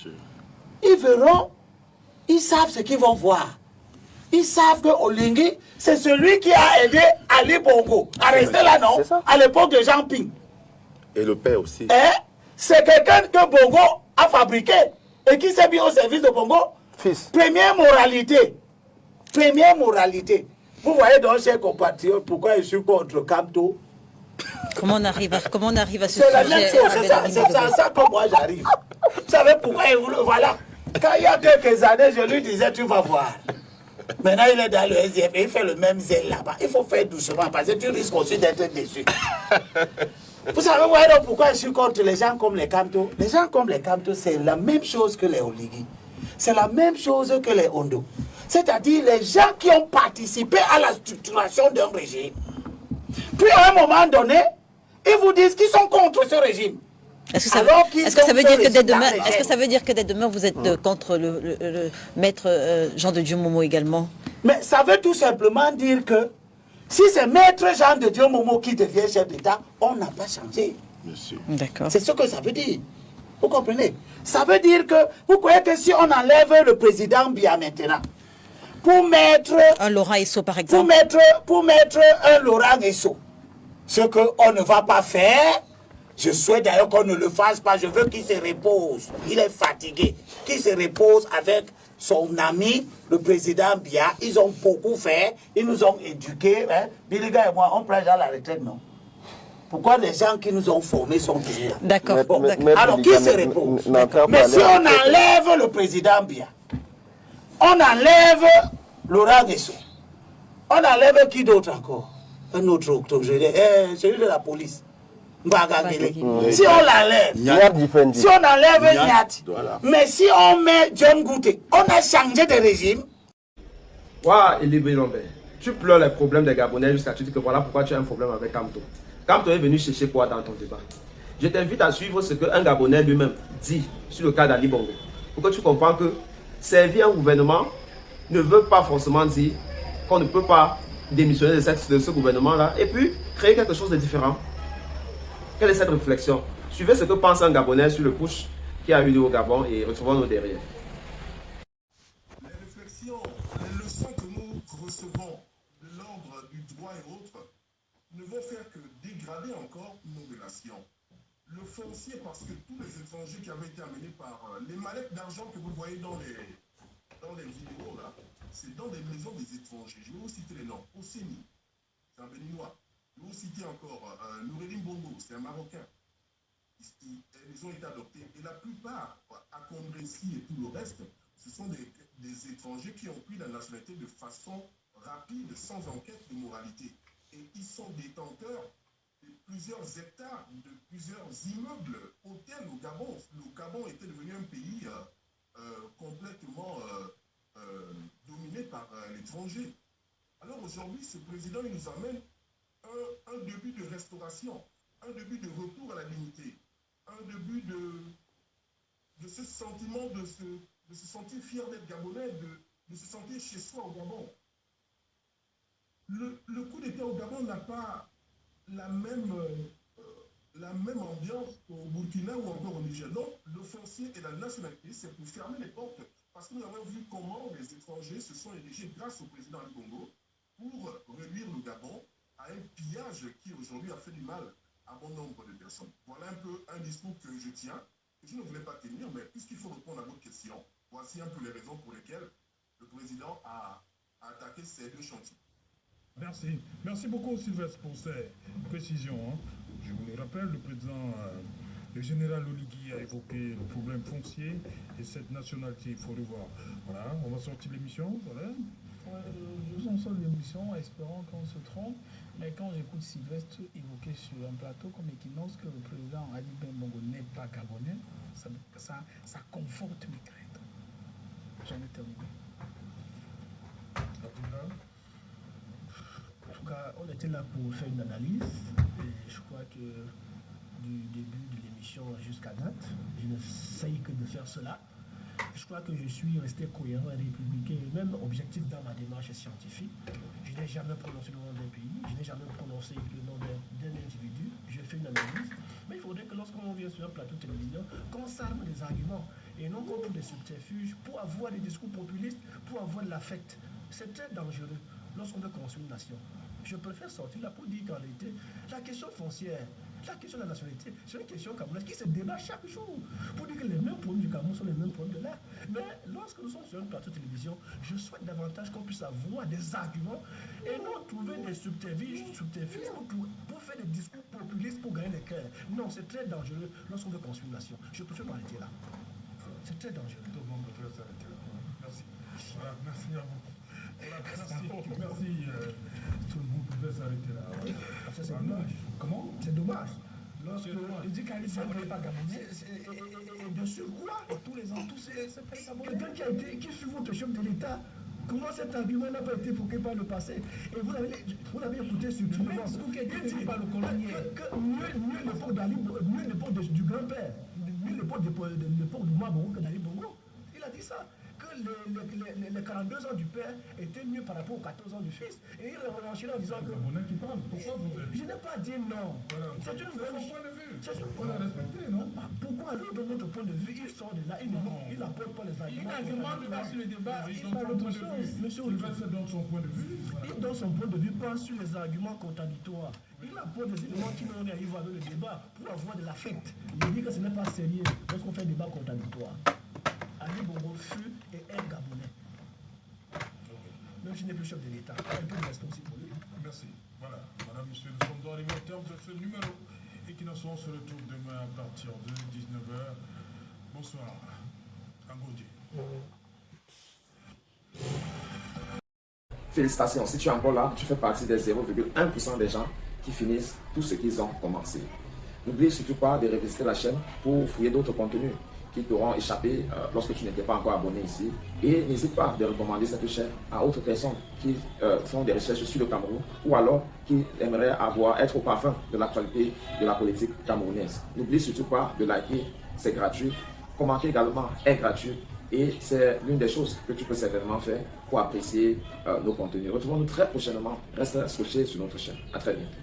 sûr. Ils verront, ils savent ce qu'ils vont voir. Ils savent que Olingi, c'est celui qui a aidé Ali Bongo à rester là, non? À l'époque de Jean Ping. Et le père aussi. C'est quelqu'un que Bongo a fabriqué et qui s'est mis au service de Bongo. Fils. Première moralité. Première moralité. Vous voyez donc, chers compatriotes, pourquoi je suis contre Kamto? Comment on arrive à ce C'est la sujet? même chose, c'est ça que moi j'arrive. Vous savez pourquoi? Voilà. Quand il y a quelques années, je lui disais, tu vas voir. Maintenant, il est dans le SDF et il fait le même zèle là-bas. Il faut faire doucement parce que tu risques aussi d'être déçu. Vous savez donc pourquoi je suis contre les gens comme les Kamto? Les gens comme les Kamto, c'est la même chose que les Oligui. C'est la même chose que les Ondo. C'est-à-dire les gens qui ont participé à la structuration d'un régime. Puis à un moment donné, ils vous disent qu'ils sont contre ce régime. Est-ce que ça veut dire que dès demain, vous êtes contre le maître Jean de Dieu Momo également? Mais ça veut tout simplement dire que si c'est maître Jean de Dieu Momo qui devient chef d'État, on n'a pas changé. Monsieur. D'accord. C'est ce que ça veut dire. Vous comprenez? Ça veut dire que, vous croyez que si on enlève le président Biya maintenant, pour mettre un Laurent Esso par exemple, pour mettre un Laurent Esso, ce qu'on ne va pas faire, je souhaite d'ailleurs qu'on ne le fasse pas, je veux qu'il se repose, il est fatigué, qu'il se repose avec son ami, le président Biya. Ils ont beaucoup fait, ils nous ont éduqués, hein. Biliga et moi, on prend déjà la retraite, non? Pourquoi les gens qui nous ont formés sont toujours là? D'accord. Bon, alors, qui se repose? Mais si on enlève le président Biya, on enlève Laurent Esso, on enlève qui d'autre encore? Un autre octobre, celui de la police. Si on l'enlève, si on enlève Nyati, mais si on met John Gouté, on a changé de régime. Waouh, Elie Lambert, tu pleures les problèmes des Gabonais jusqu'à tu dis que voilà pourquoi tu as un problème avec Kamto. Kamto est venu chercher quoi dans ton débat? Je t'invite à suivre ce qu'un Gabonais lui-même dit sur le cas d'Ali Bongo. Pour que tu comprends que servir un gouvernement ne veut pas forcément dire qu'on ne peut pas démissionner de ce gouvernement-là et puis créer quelque chose de différent. Quelle est cette réflexion? Suivez ce que pense un Gabonais sur le push qui a eu lieu au Gabon et retrouvons-nous derrière. Les réflexions, les leçons que nous recevons de l'ordre du droit et autres ne vont faire que dégrader encore nos relations. Le foncier, parce que tous les étrangers qui avaient été amenés par les mallettes d'argent que vous voyez dans les vidéos, là, c'est dans des maisons des étrangers. Je vais vous citer les noms. Oseni, c'est un béninois. Je vais vous citer encore Noureddin Bongo, c'est un Marocain. Ils ont été adoptés. Et la plupart, à Condressi et tout le reste, ce sont des étrangers qui ont pris la nationalité de façon rapide, sans enquête de moralité. Et ils sont détenteurs de plusieurs hectares, de plusieurs immeubles, hôtels au Gabon. Le Gabon était devenu un pays complètement dominé par l'étranger. Alors aujourd'hui, ce président, il nous amène un début de restauration, un début de retour à la dignité, un début de ce sentiment de se sentir fier d'être gabonais, de se sentir chez soi au Gabon. Le coup d'État au Gabon n'a pas la même ambiance au Burkina ou encore au Niger. Donc, le foncier et la nationalité, c'est pour fermer les portes. Parce que nous avons vu comment les étrangers se sont érigés grâce au président Ali Bongo pour réduire le Gabon à un pillage qui aujourd'hui a fait du mal à bon nombre de personnes. Voilà un peu un discours que je tiens, que je ne voulais pas tenir, mais puisqu'il faut répondre à votre question, voici un peu les raisons pour lesquelles le président a attaqué ces deux chantiers. Merci. Merci beaucoup Sylvestre pour ces précisions. Je vous le rappelle, le président, le général Oligui a évoqué le problème foncier et cette nationalité, il faut revoir. Voilà, on va sortir l'émission, voilà. Nous en sommes l'émission, espérons qu'on se trompe. Mais quand j'écoute Sylvestre évoquer sur un plateau comme Equinox que le président Ali Bongo n'est pas gabonais, ça conforte mes craintes. J'en ai terminé. En tout cas, on était là pour faire une analyse. Et je crois que du début de l'émission jusqu'à date, je n'essaye que de faire cela. Je crois que je suis resté cohérent et républicain et même objectif dans ma démarche scientifique. Je n'ai jamais prononcé le nom d'un pays, je n'ai jamais prononcé le nom d'un individu. Je fais une analyse. Mais il faudrait que lorsqu'on vient sur un plateau de télévision, qu'on s'arme des arguments. et non contre des subterfuges pour avoir des discours populistes, pour avoir de l'affect. C'est très dangereux lorsqu'on veut construire une nation. Je préfère sortir là pour dire qu'en réalité, la question foncière, la question de la nationalité, c'est une question camerounaise qui se débat chaque jour. Pour dire que les mêmes problèmes du Cameroun sont les mêmes problèmes de là. Mais lorsque nous sommes sur un plateau de télévision, je souhaite davantage qu'on puisse avoir des arguments et non trouver des subterfuges pour faire des discours populistes pour gagner les cœurs. Non, c'est très dangereux lorsqu'on veut construire une nation. Je préfère m'arrêter là. C'est très dangereux. Tout le monde préfère s'arrêter là. Merci. Voilà, merci à vous. Voilà, merci. Tout le monde préfère s'arrêter là. Ça, c'est dommage. Comment? C'est dommage. Lorsque il dit qu'Ali Sall n'est pas gabonais. Et de surcroît, tous les ans, tous ces quelqu'un qui fut votre chef de l'État. Comment cet argument n'a pas été évoqué par le passé? Et vous l'avez écouté subtilement. Il dit par le colonial que mieux l'époque d'Ali, mieux l'époque du grand-père, mieux l'époque du Mabou que d'Ali Bongo. Il a dit ça. Que les 42 ans du père étaient mieux par rapport aux 14 ans du fils. Et il revanchait en disant que... Qui parle. Pourquoi vous Je n'ai pas dit non. Voilà. C'est une point de vue. On a respecté, non? Pourquoi alors, de notre point de vue, il sort de là, il n'apporte pas les arguments. Il n'argumente pas sur le débat, il parle autre chose. Monsieur Olivier donne son point de vue. Il donne son point de vue, pas sur les arguments contradictoires. Il apporte des éléments qui n'ont rien à voir avec le débat pour avoir de l'affect. Il dit que ce n'est pas sérieux lorsqu'on fait un débat contradictoire. Ali Bongo fut et est Gabonais. Même s'il n'est plus chef de l'État. Un peu de responsabilité pour lui. Merci. Voilà, madame, monsieur, nous sommes arrivés au terme de ce numéro. Et qui nous se retrouve demain à partir de 19h. Bonsoir. Angodji. Félicitations, si tu es encore là, tu fais partie des 0,1% des gens qui finissent tout ce qu'ils ont commencé. N'oublie surtout pas de revisiter la chaîne pour fouiller d'autres contenus qui t'auront échappé lorsque tu n'étais pas encore abonné ici. Et n'hésite pas de recommander cette chaîne à d'autres personnes qui font des recherches sur le Cameroun ou alors qui aimeraient être au parfum de l'actualité de la politique camerounaise. N'oublie surtout pas de liker, c'est gratuit. Commenter également est gratuit. Et c'est l'une des choses que tu peux certainement faire pour apprécier nos contenus. Retrouvons-nous très prochainement. Reste scotché sur notre chaîne. À très bientôt.